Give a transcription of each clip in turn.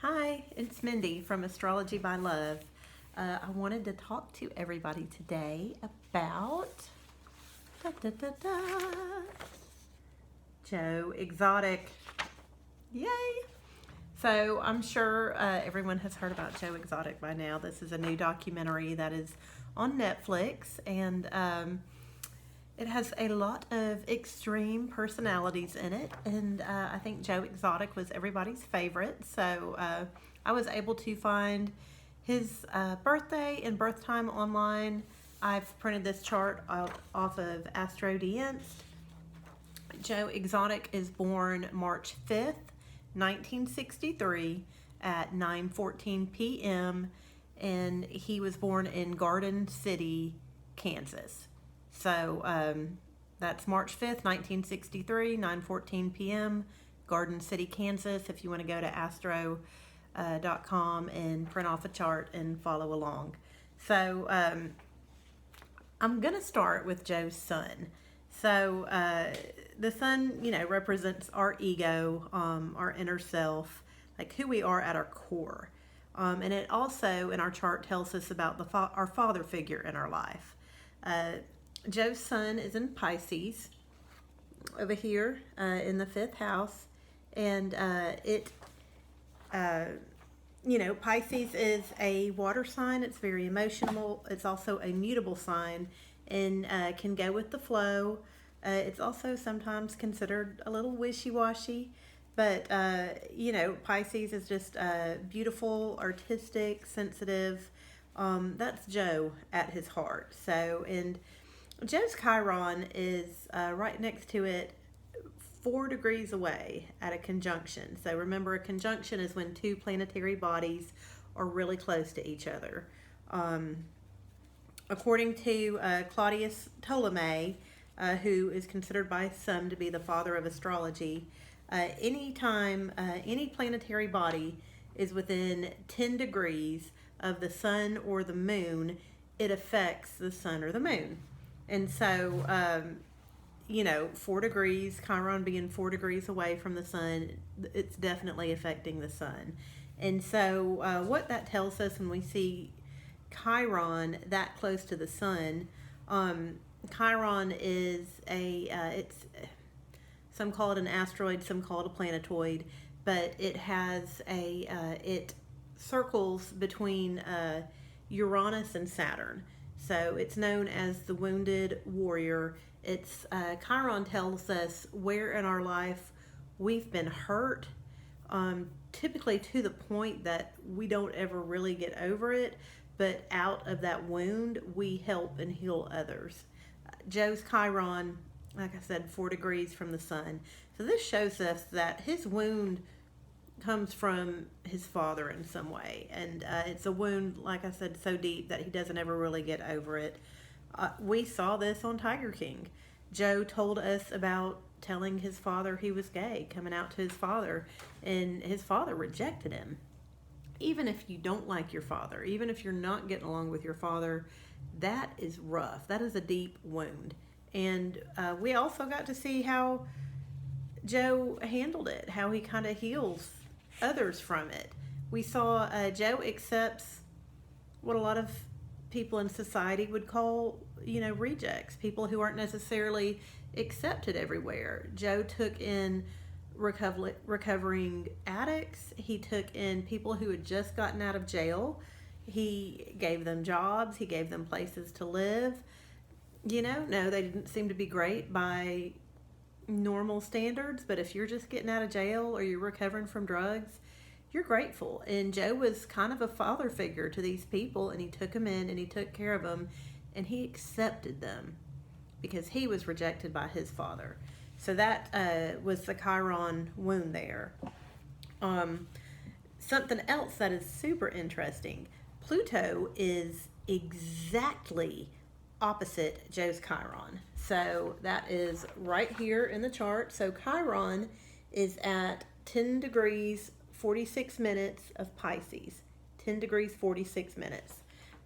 Hi, it's Mindy from Astrology by Love. I wanted to talk to everybody today about da, da, da, da, Joe Exotic. Yay! So I'm sure everyone has heard about Joe Exotic by now. This is a new documentary that is on Netflix, and it has a lot of extreme personalities in it, and I think Joe Exotic was everybody's favorite. So I was able to find his birthday and birth time online. I've printed this chart off of astrology.by.love. Joe Exotic is born March 5th, 1963 at 9:14 p.m. and he was born in Garden City, Kansas. So that's March 5th, 1963, 9:14 p.m., Garden City, Kansas, if you want to go to astro.com and print off a chart and follow along. So I'm going to start with Joe's sun. So the sun, represents our ego, our inner self, like who we are at our core. And it also, in our chart, tells us about our father figure in our life. Joe's sun is in Pisces, over here in the 5th house, and Pisces is a water sign. It's very emotional. It's also a mutable sign and can go with the flow. It's also sometimes considered a little wishy-washy, but Pisces is just beautiful, artistic, sensitive. That's Joe at his heart. So, and Joe's Chiron is right next to it, 4 degrees away at a conjunction. So remember, a conjunction is when two planetary bodies are really close to each other. According to Claudius Ptolemy, who is considered by some to be the father of astrology, anytime any planetary body is within 10 degrees of the sun or the moon, it affects the sun or the moon. And so, 4 degrees, Chiron being 4 degrees away from the sun, it's definitely affecting the sun. And so what that tells us when we see Chiron that close to the sun, Chiron is it's, some call it an asteroid, some call it a planetoid, but it has it circles between Uranus and Saturn. So it's known as the wounded warrior. It's Chiron tells us where in our life we've been hurt, typically to the point that we don't ever really get over it, but out of that wound we help and heal others. Joe's Chiron, like I said, 4 degrees from the sun. So this shows us that his wound comes from his father in some way, and it's a wound, like I said, so deep that he doesn't ever really get over it. We saw this on Tiger King. Joe told us about telling his father he was gay, coming out to his father, and his father rejected him. Even if you don't like your father, even if you're not getting along with your father, that is rough. That is a deep wound. And we also got to see how Joe handled it, how he kind of heals others from it. We saw Joe accepts what a lot of people in society would call, rejects, people who aren't necessarily accepted everywhere. Joe took in recovering addicts. He took in people who had just gotten out of jail. He gave them jobs. He gave them places to live. No, they didn't seem to be great by normal standards, but if you're just getting out of jail or you're recovering from drugs, you're grateful. And Joe was kind of a father figure to these people, and he took them in and he took care of them, and he accepted them because he was rejected by his father. So that was the Chiron wound there. Something else that is super interesting, Pluto is exactly opposite Joe's Chiron. So that is right here in the chart. So Chiron is at 10 degrees 46 minutes of Pisces. 10 degrees 46 minutes.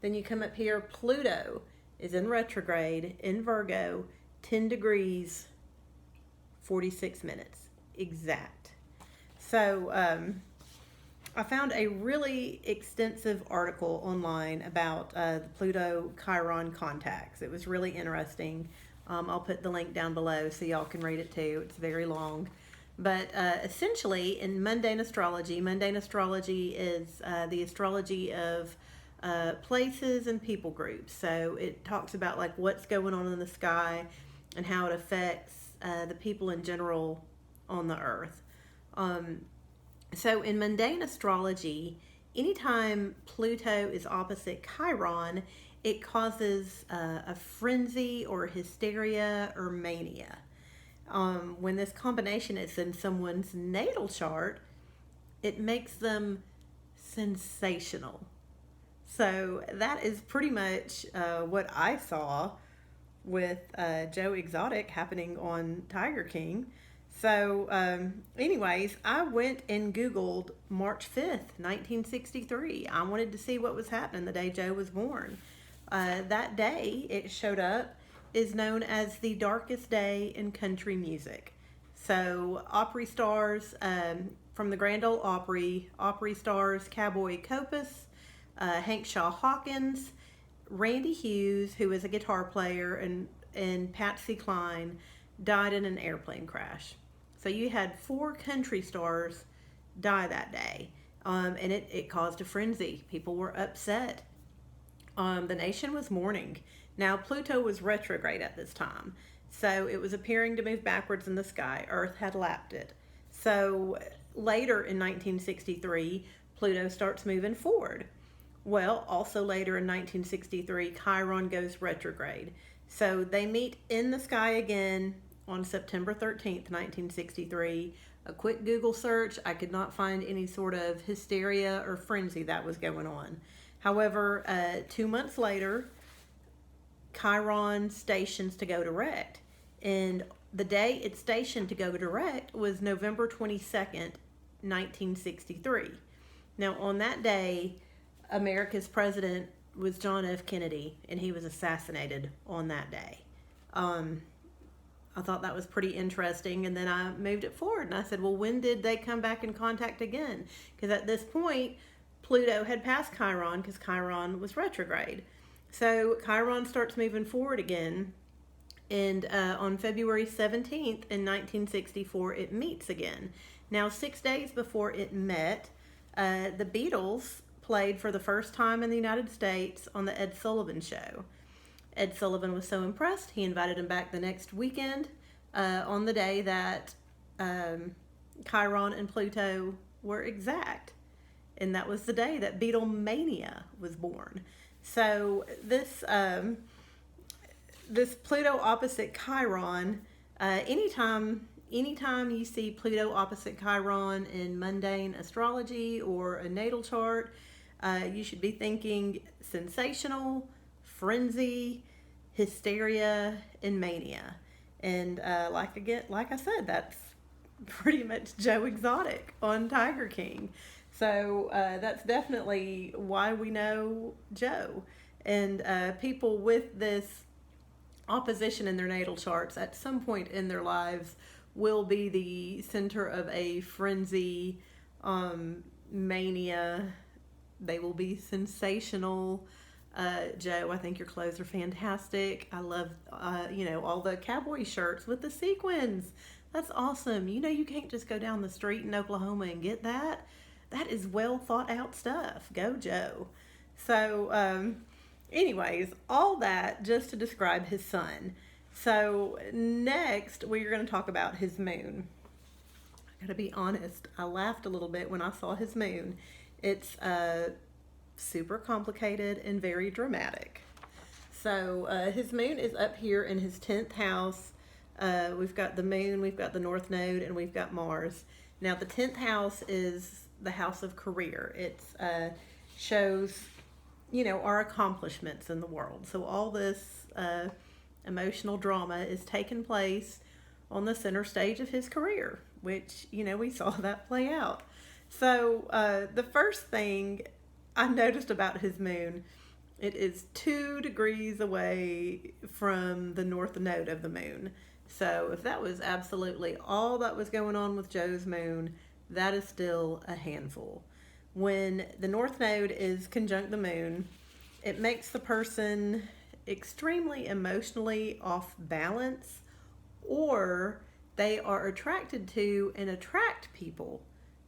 Then you come up here, Pluto is in retrograde in Virgo, 10 degrees 46 minutes exact. So I found a really extensive article online about the Pluto Chiron contacts. It was really interesting. I'll put the link down below so y'all can read it too. It's very long. But essentially, in mundane astrology is the astrology of places and people groups. So it talks about like what's going on in the sky and how it affects the people in general on the earth. So in mundane astrology, anytime Pluto is opposite Chiron, it causes a frenzy or hysteria or mania. When this combination is in someone's natal chart, it makes them sensational. So that is pretty much what I saw with Joe Exotic happening on Tiger King. So anyways, I went and Googled March 5th, 1963. I wanted to see what was happening the day Joe was born. That day, it showed up, is known as the darkest day in country music. So Opry stars from the Grand Ole Opry, Opry stars Cowboy Copas, Hank Shaw Hawkins, Randy Hughes, who is a guitar player, and Patsy Cline died in an airplane crash. So you had 4 country stars die that day, and it caused a frenzy. People were upset. The nation was mourning. Now, Pluto was retrograde at this time, so it was appearing to move backwards in the sky. Earth had lapped it. So later in 1963, Pluto starts moving forward. Well, also later in 1963, Chiron goes retrograde. So they meet in the sky again on September 13th, 1963. A quick Google search, I could not find any sort of hysteria or frenzy that was going on. However, 2 months later, Chiron stations to go direct. And the day it stationed to go direct was November 22nd, 1963. Now, on that day, America's president was John F. Kennedy, and he was assassinated on that day. I thought that was pretty interesting, and then I moved it forward, and I said, well, when did they come back in contact again? Because at this point, Pluto had passed Chiron, because Chiron was retrograde. So Chiron starts moving forward again, and on February 17th in 1964, it meets again. Now, 6 days before it met, the Beatles played for the first time in the United States on the Ed Sullivan Show. Ed Sullivan was so impressed, he invited him back the next weekend on the day that Chiron and Pluto were exact. And that was the day that Beatlemania was born. So this Pluto opposite Chiron, anytime you see Pluto opposite Chiron in mundane astrology or a natal chart, you should be thinking sensational, frenzy, hysteria, and mania. And like I said, that's pretty much Joe Exotic on Tiger King. So that's definitely why we know Joe. And people with this opposition in their natal charts at some point in their lives will be the center of a frenzy, mania. They will be sensational. Joe, I think your clothes are fantastic. I love, all the cowboy shirts with the sequins. That's awesome. You can't just go down the street in Oklahoma and get that. That is well thought out stuff. Go, Joe. So, anyways, all that just to describe his sun. So next, we're going to talk about his moon. I gotta be honest, I laughed a little bit when I saw his moon. It's super complicated and very dramatic. So his moon is up here in his 10th house. We've got the moon, we've got the north node, and we've got Mars. Now the 10th house is the house of career. It shows, our accomplishments in the world. So all this emotional drama is taking place on the center stage of his career, which, we saw that play out. So the first thing I noticed about his moon, it is 2 degrees away from the north node of the moon. So if that was absolutely all that was going on with Joe's moon, that is still a handful. when the North Node is conjunct the moon, it makes the person extremely emotionally off balance, or they are attracted to and attract people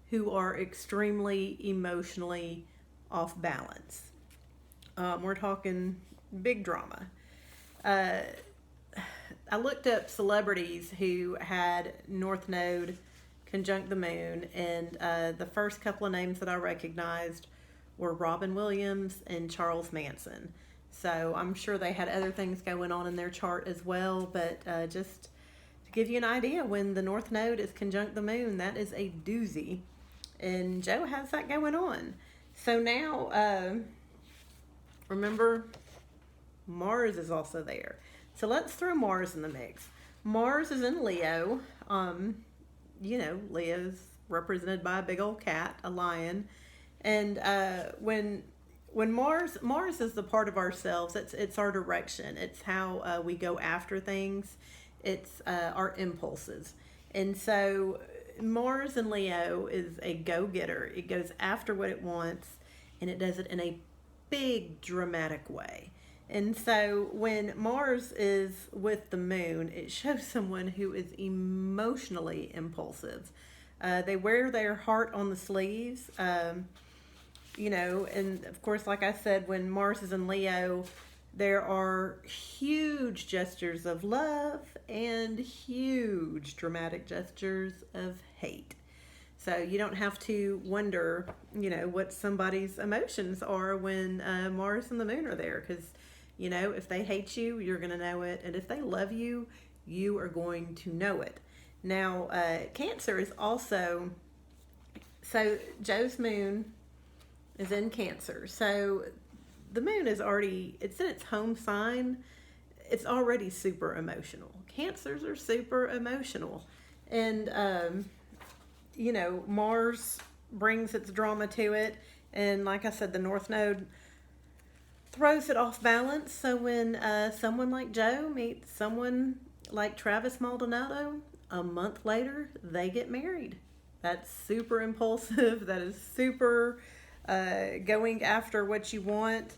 who are extremely emotionally off balance. We're talking big drama. I looked up celebrities who had North Node conjunct the moon, and the first couple of names that I recognized were Robin Williams and Charles Manson. So I'm sure they had other things going on in their chart as well, but just to give you an idea, when the North Node is conjunct the moon, that is a doozy. And Joe has that going on. So now, remember, Mars is also there. So let's throw Mars in the mix. Mars is in Leo. Leo's represented by a big old cat, a lion. And when Mars is the part of ourselves, it's our direction. It's how we go after things. It's our impulses. And so Mars in Leo is a go-getter. It goes after what it wants, and it does it in a big dramatic way. And so when Mars is with the moon, it shows someone who is emotionally impulsive. They wear their heart on the sleeves, and of course, like I said, when Mars is in Leo, there are huge gestures of love and huge dramatic gestures of hate. So you don't have to wonder, what somebody's emotions are when Mars and the moon are there, because if they hate you, you're going to know it. And if they love you, you are going to know it. Now, Cancer is also, so Joe's moon is in Cancer. So the moon is already, it's in its home sign. It's already super emotional. Cancers are super emotional. And, Mars brings its drama to it. And like I said, the North Node throws it off balance. So when someone like Joe meets someone like Travis Maldonado, a month later they get married. That's super impulsive. That is super going after what you want.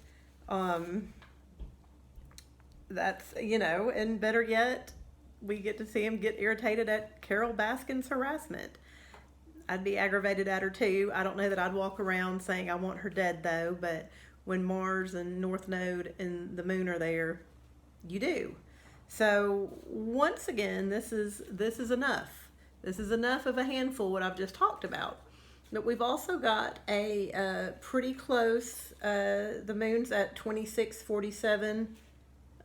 That's and better yet, we get to see him get irritated at Carol Baskin's harassment. I'd be aggravated at her too. I don't know that I'd walk around saying I want her dead though, but when Mars and North Node and the moon are there, you do. So once again, this is enough. This is enough of a handful what I've just talked about. But we've also got a pretty close, the moon's at 2647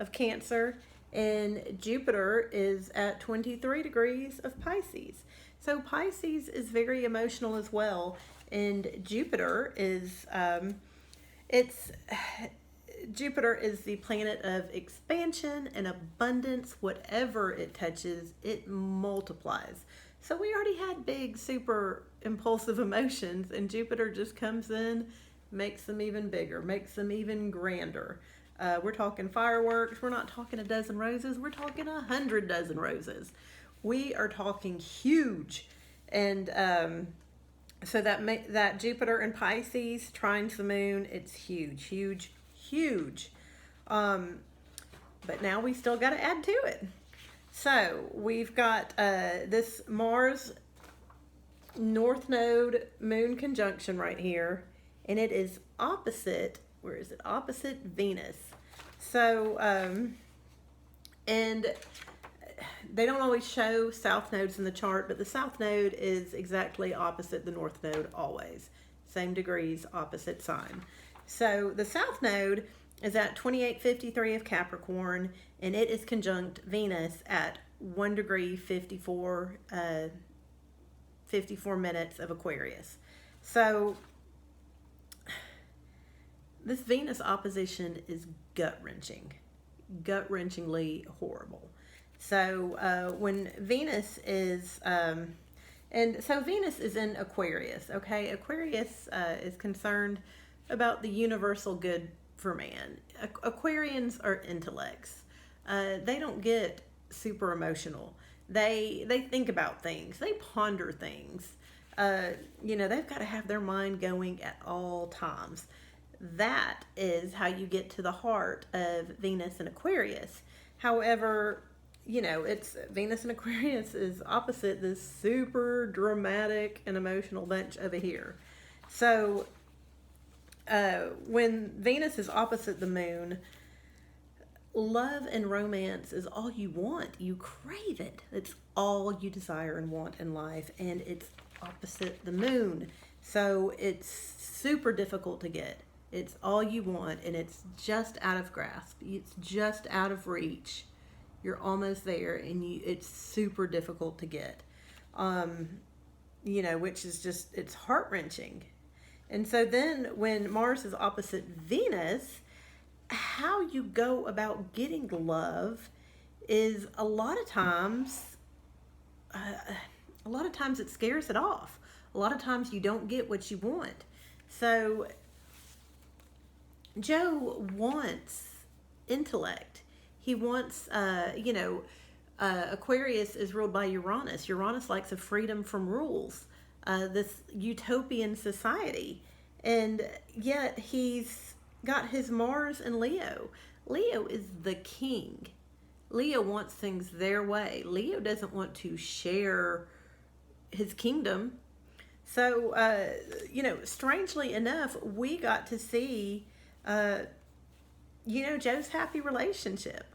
of Cancer, and Jupiter is at 23 degrees of Pisces. So Pisces is very emotional as well, and Jupiter is Jupiter is the planet of expansion and abundance. Whatever it touches, it multiplies. So we already had big, super impulsive emotions, and Jupiter just comes in, makes them even bigger, makes them even grander. We're talking fireworks. We're not talking a dozen roses. We're talking 100 dozen roses. We are talking huge. And so that Jupiter in Pisces trines the moon, it's huge, huge, huge. But now we still got to add to it. So we've got this Mars North Node moon conjunction right here, and it is opposite, where is it? Opposite Venus. So, and they don't always show south nodes in the chart, but the south node is exactly opposite the north node always. Same degrees, opposite sign. So the south node is at 2853 of Capricorn, and it is conjunct Venus at 1 degree 54 minutes of Aquarius. So this Venus opposition is gut-wrenchingly horrible. So when Venus is, and so Venus is in Aquarius, okay? Aquarius is concerned about the universal good for man. Aquarians are intellects. They don't get super emotional. They think about things. They ponder things. they've got to have their mind going at all times. That is how you get to the heart of Venus and Aquarius. However, it's Venus and Aquarius is opposite this super dramatic and emotional bunch over here. So, when Venus is opposite the moon, love and romance is all you want. You crave it. It's all you desire and want in life, and it's opposite the moon. So it's super difficult to get. It's all you want, and it's just out of grasp. It's just out of reach. You're almost there, and it's super difficult to get. Which is just, it's heart-wrenching. And so then when Mars is opposite Venus, how you go about getting love is a lot of times it scares it off. A lot of times you don't get what you want. So Joe wants intellect. He wants, Aquarius is ruled by Uranus. Uranus likes a freedom from rules, this utopian society. And yet he's got his Mars in Leo. Leo is the king. Leo wants things their way. Leo doesn't want to share his kingdom. So, strangely enough, we got to see, Joe's happy relationship.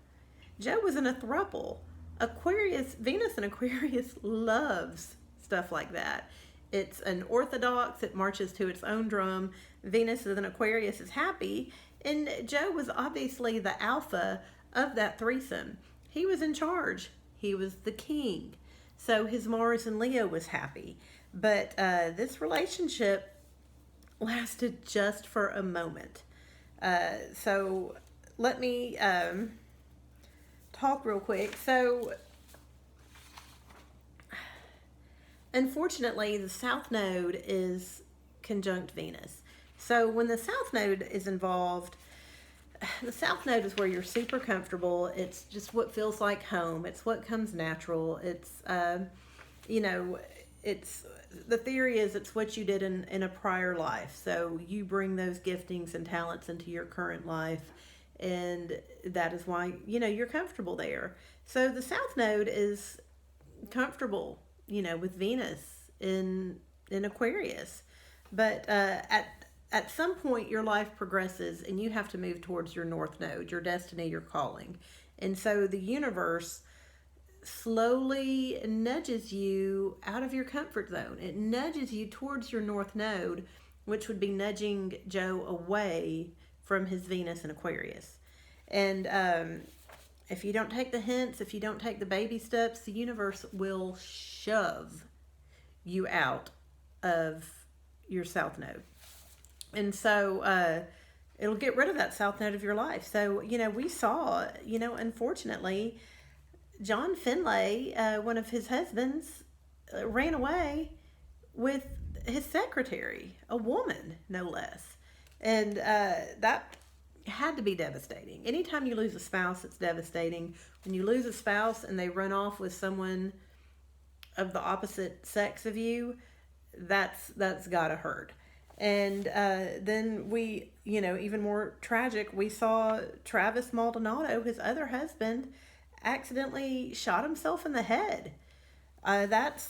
Joe was in a throuple. Venus and Aquarius loves stuff like that. It's an orthodox, it marches to its own drum. Venus and Aquarius is happy, and Joe was obviously the alpha of that threesome. He was in charge. He was the king. So his Mars and Leo was happy. But this relationship lasted just for a moment. So let me talk real quick. So unfortunately, the South Node is conjunct Venus. So when the South Node is involved, the South Node is where you're super comfortable. It's just what feels like home. It's what comes natural. It's, it's, the theory is it's what you did in a prior life. So you bring those giftings and talents into your current life, and that is why, you're comfortable there. So the South Node is comfortable, with Venus in Aquarius. But at some point, your life progresses, and you have to move towards your North Node, your destiny, your calling. And so the universe slowly nudges you out of your comfort zone. It nudges you towards your North Node, which would be nudging Joe away from his Venus in Aquarius. And if you don't take the hints, if you don't take the baby steps, the universe will shove you out of your South Node. And so it'll get rid of that South Node of your life. So, we saw, unfortunately, John Finlay, one of his husbands, ran away with his secretary, a woman, no less. And that had to be devastating. Anytime you lose a spouse, it's devastating. When you lose a spouse and they run off with someone of the opposite sex of you, that's gotta hurt. And then we, even more tragic, we saw Travis Maldonado, his other husband, accidentally shot himself in the head. That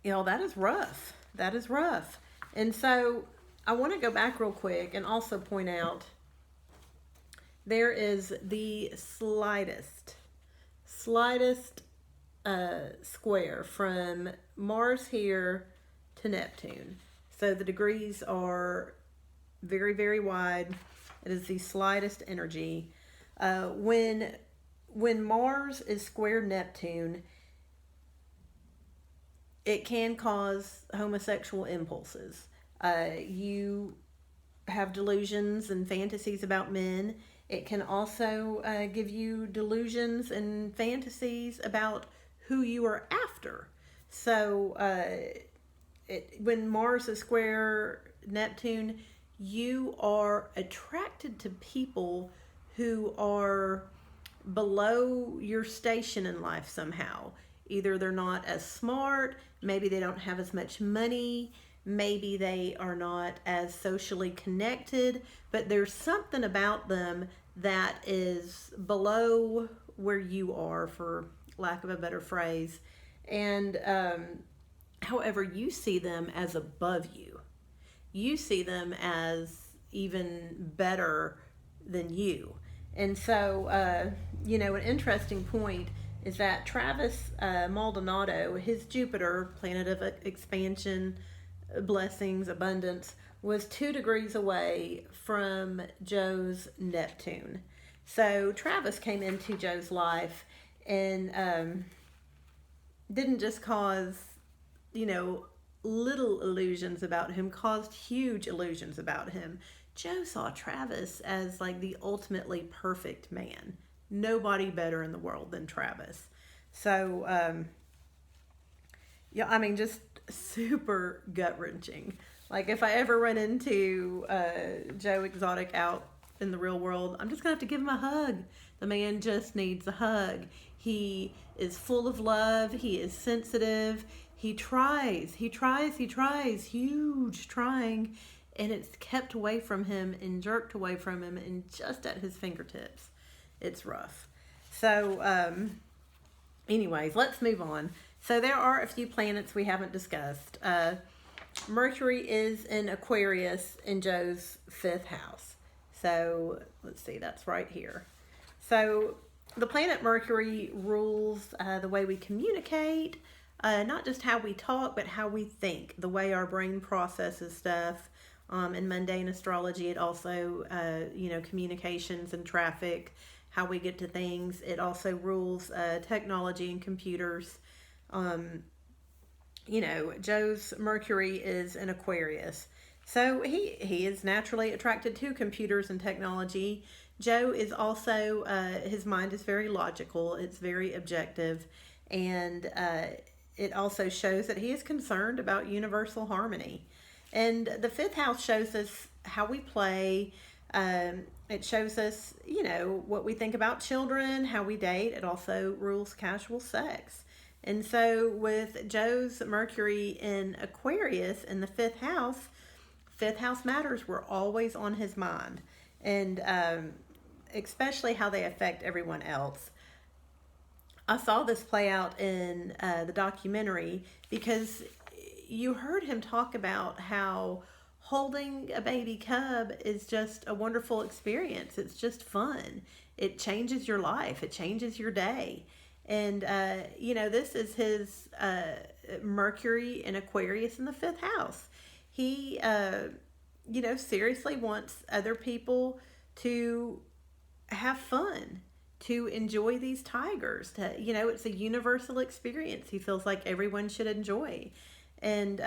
is rough. That is rough. And so I want to go back real quick and also point out there is the slightest square from Mars here to Neptune. So the degrees are very, very wide. It is the slightest energy. When Mars is square Neptune, it can cause homosexual impulses. You have delusions and fantasies about men. It can also give you delusions and fantasies about who you are after. So when Mars is square Neptune, you are attracted to people who are below your station in life somehow. Either they're not as smart, maybe they don't have as much money, maybe they are not as socially connected, but there's something about them that is below where you are, for lack of a better phrase. And however, you see them as above you. You see them as even better than you. And so, an interesting point is that Travis Maldonado, his Jupiter, planet of expansion, blessings, abundance, was 2 degrees away from Joe's Neptune. So Travis came into Joe's life and didn't just cause, little illusions about him, caused huge illusions about him. Joe saw Travis as like the ultimately perfect man. Nobody better in the world than Travis. So, just super gut-wrenching. Like, if I ever run into Joe Exotic out in the real world, I'm just going to have to give him a hug. The man just needs a hug. He is full of love. He is sensitive. He tries, huge trying, and it's kept away from him and jerked away from him and just at his fingertips. It's rough. So, anyways, let's move on. So there are a few planets we haven't discussed. Mercury is in Aquarius in Joe's 5th house. So let's see, that's right here. So the planet Mercury rules the way we communicate, not just how we talk, but how we think, the way our brain processes stuff. In mundane astrology, it also, communications and traffic, how we get to things. It also rules technology and computers. Joe's Mercury is in Aquarius. So he is naturally attracted to computers and technology. Joe is also, his mind is very logical. It's very objective. And it also shows that he is concerned about universal harmony. And the 5th house shows us how we play. It shows us, what we think about children, how we date. It also rules casual sex. And so with Joe's Mercury in Aquarius in the 5th house matters were always on his mind. And especially how they affect everyone else. I saw this play out in the documentary because you heard him talk about how holding a baby cub is just a wonderful experience. It's just fun. It changes your life. It changes your day. And, this is his Mercury in Aquarius in the 5th house. He, seriously wants other people to have fun, to enjoy these tigers. It's a universal experience he feels like everyone should enjoy. And,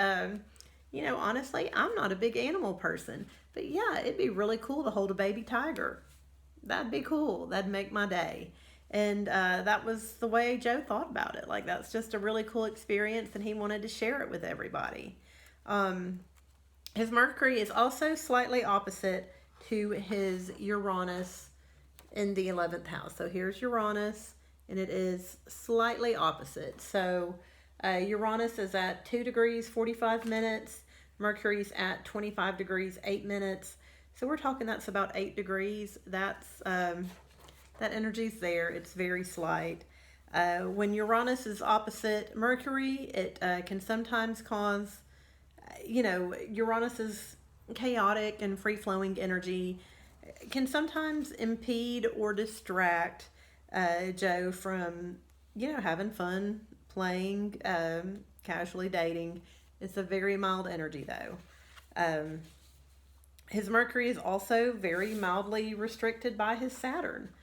honestly, I'm not a big animal person. But, yeah, it'd be really cool to hold a baby tiger. That'd be cool. That'd make my day. And that was the way Joe thought about it. Like, that's just a really cool experience, and he wanted to share it with everybody. His Mercury is also slightly opposite to his Uranus in the 11th house. So here's Uranus, and it is slightly opposite. So Uranus is at 2 degrees, 45 minutes. Mercury's at 25 degrees, 8 minutes. So we're talking that's about 8 degrees. That's... that energy's there. It's very slight. When Uranus is opposite Mercury, it can sometimes cause, Uranus's chaotic and free-flowing energy can sometimes impede or distract Joe from, having fun, playing, casually dating. It's a very mild energy, though. His Mercury is also very mildly restricted by his Saturn.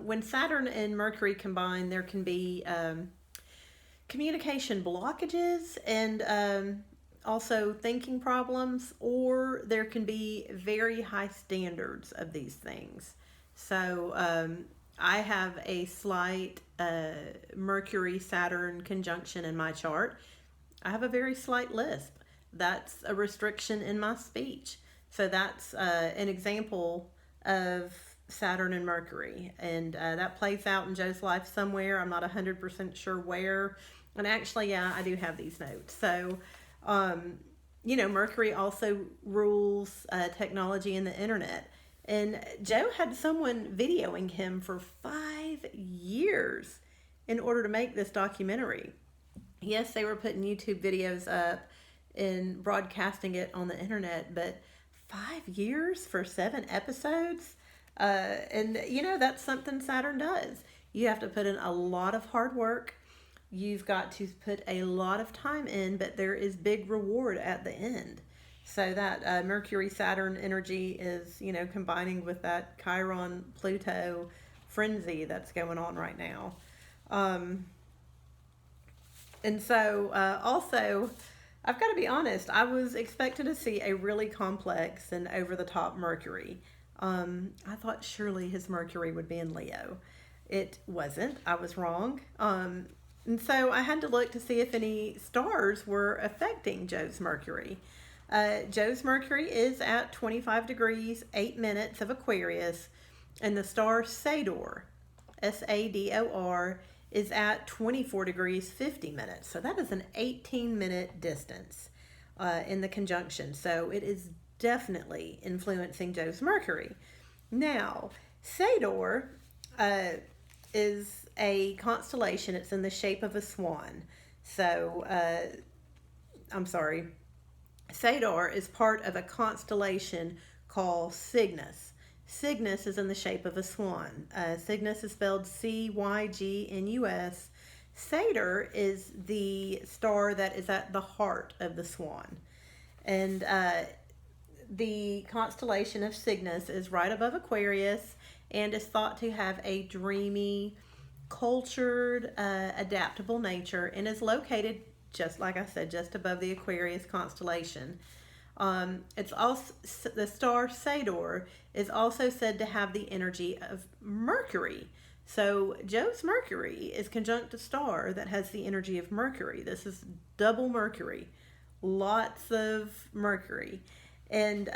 When Saturn and Mercury combine, there can be communication blockages and also thinking problems, or there can be very high standards of these things. So I have a slight Mercury-Saturn conjunction in my chart. I have a very slight lisp. That's a restriction in my speech. So that's an example of Saturn and Mercury, and that plays out in Joe's life somewhere. I'm not 100% sure where. And actually, yeah, I do have these notes. So, Mercury also rules technology and the internet. And Joe had someone videoing him for 5 years in order to make this documentary. Yes, they were putting YouTube videos up and broadcasting it on the internet, but 5 years for 7 episodes? And that's something Saturn does. You have to put in a lot of hard work. You've got to put a lot of time in, but there is big reward at the end. So that Mercury Saturn energy is, combining with that Chiron Pluto frenzy that's going on right now. And so also, I've got to be honest, I was expecting to see a really complex and over the top Mercury. I thought surely his Mercury would be in Leo. It wasn't. I was wrong. And so I had to look to see if any stars were affecting Joe's Mercury. Joe's Mercury is at 25 degrees, 8 minutes of Aquarius, and the star Sador, Sador, is at 24 degrees, 50 minutes. So that is an 18-minute distance in the conjunction. So it is definitely influencing Joe's Mercury. Now, Sador is a constellation. It's in the shape of a swan. So, Sador is part of a constellation called Cygnus. Cygnus is in the shape of a swan. Cygnus is spelled Cygnus. Satyr is the star that is at the heart of the swan. And the constellation of Cygnus is right above Aquarius and is thought to have a dreamy, cultured, adaptable nature, and is located, just like I said, just above the Aquarius constellation. It's also the star Sador is also said to have the energy of Mercury. So Joe's Mercury is conjunct a star that has the energy of Mercury. This is double Mercury, lots of Mercury, and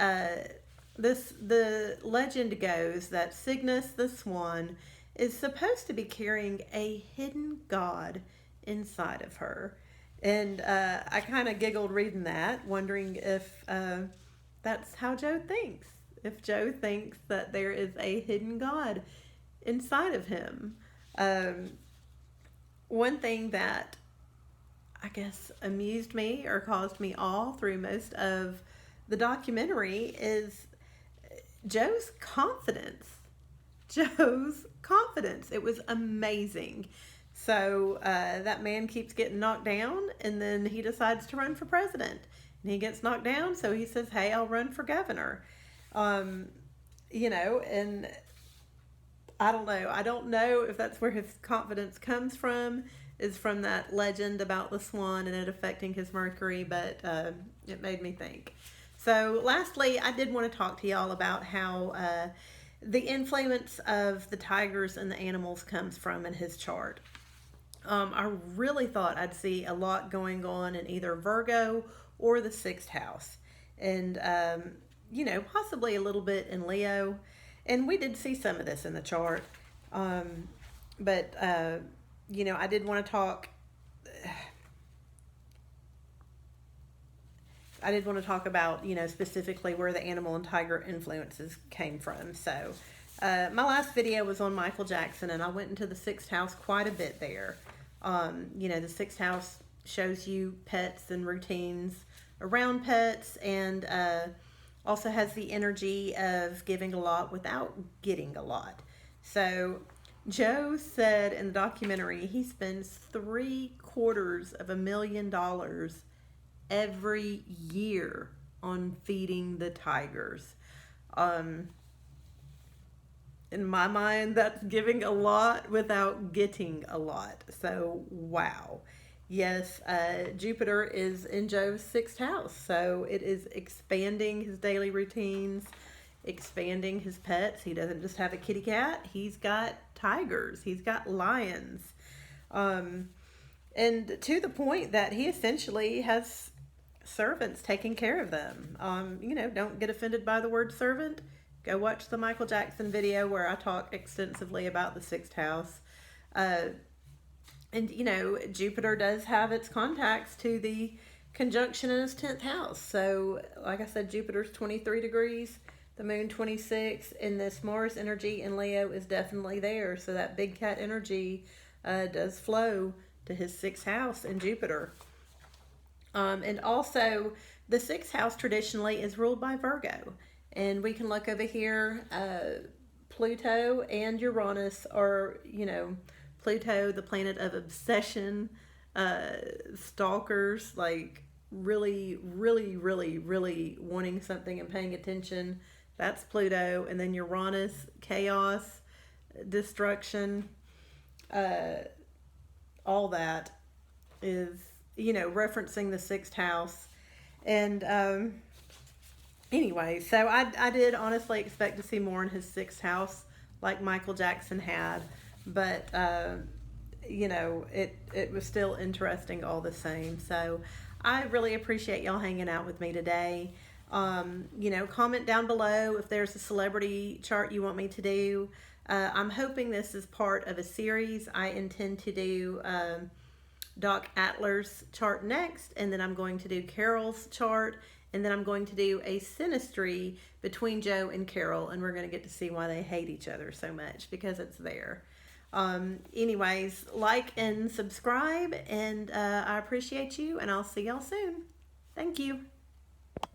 the legend goes that Cygnus the swan is supposed to be carrying a hidden god inside of her. And I kind of giggled reading that, wondering if that's how Joe thinks. If Joe thinks that there is a hidden God inside of him. One thing that I guess amused me or caused me awe through most of the documentary is Joe's confidence. Joe's confidence. It was amazing. So that man keeps getting knocked down, and then he decides to run for president. And he gets knocked down, so he says, hey, I'll run for governor. And I don't know. I don't know if that's where his confidence comes from, is from that legend about the swan and it affecting his Mercury, but it made me think. So lastly, I did want to talk to y'all about how the influence of the tigers and the animals comes from in his chart. I really thought I'd see a lot going on in either Virgo or the 6th house. And, possibly a little bit in Leo. And we did see some of this in the chart. But I did want to talk... I did want to talk about, specifically where the animal and tiger influences came from. So, my last video was on Michael Jackson, and I went into the 6th house quite a bit there. The 6th house shows you pets and routines around pets, and also has the energy of giving a lot without getting a lot. So, Joe said in the documentary he spends $750,000 every year on feeding the tigers. In my mind, that's giving a lot without getting a lot. So, wow. Yes, Jupiter is in Joe's 6th house. So, it is expanding his daily routines, expanding his pets. He doesn't just have a kitty cat. He's got tigers. He's got lions. And to the point that he essentially has servants taking care of them. Don't get offended by the word servant. Go watch the Michael Jackson video where I talk extensively about the sixth house. And, you know, Jupiter does have its contacts to the conjunction in his 10th house. So, like I said, Jupiter's 23 degrees, the moon 26, and this Mars energy in Leo is definitely there. So that big cat energy does flow to his 6th house in Jupiter. And also, the 6th house traditionally is ruled by Virgo. And we can look over here, Pluto and Uranus are, you know, Pluto, the planet of obsession, stalkers, like really, really, really, really wanting something and paying attention. That's Pluto. And then Uranus, chaos, destruction, all that is, you know, referencing the 6th house. And anyway, so I did honestly expect to see more in his 6th house like Michael Jackson had. But, you know, it was still interesting all the same. So I really appreciate y'all hanging out with me today. You know, comment down below if there's a celebrity chart you want me to do. I'm hoping this is part of a series. I intend to do Doc Adler's chart next, and then I'm going to do Carol's chart, and then I'm going to do a synastry between Joe and Carol, and we're going to get to see why they hate each other so much, because it's there. Anyways, like and subscribe, and I appreciate you, and I'll see y'all soon. Thank you.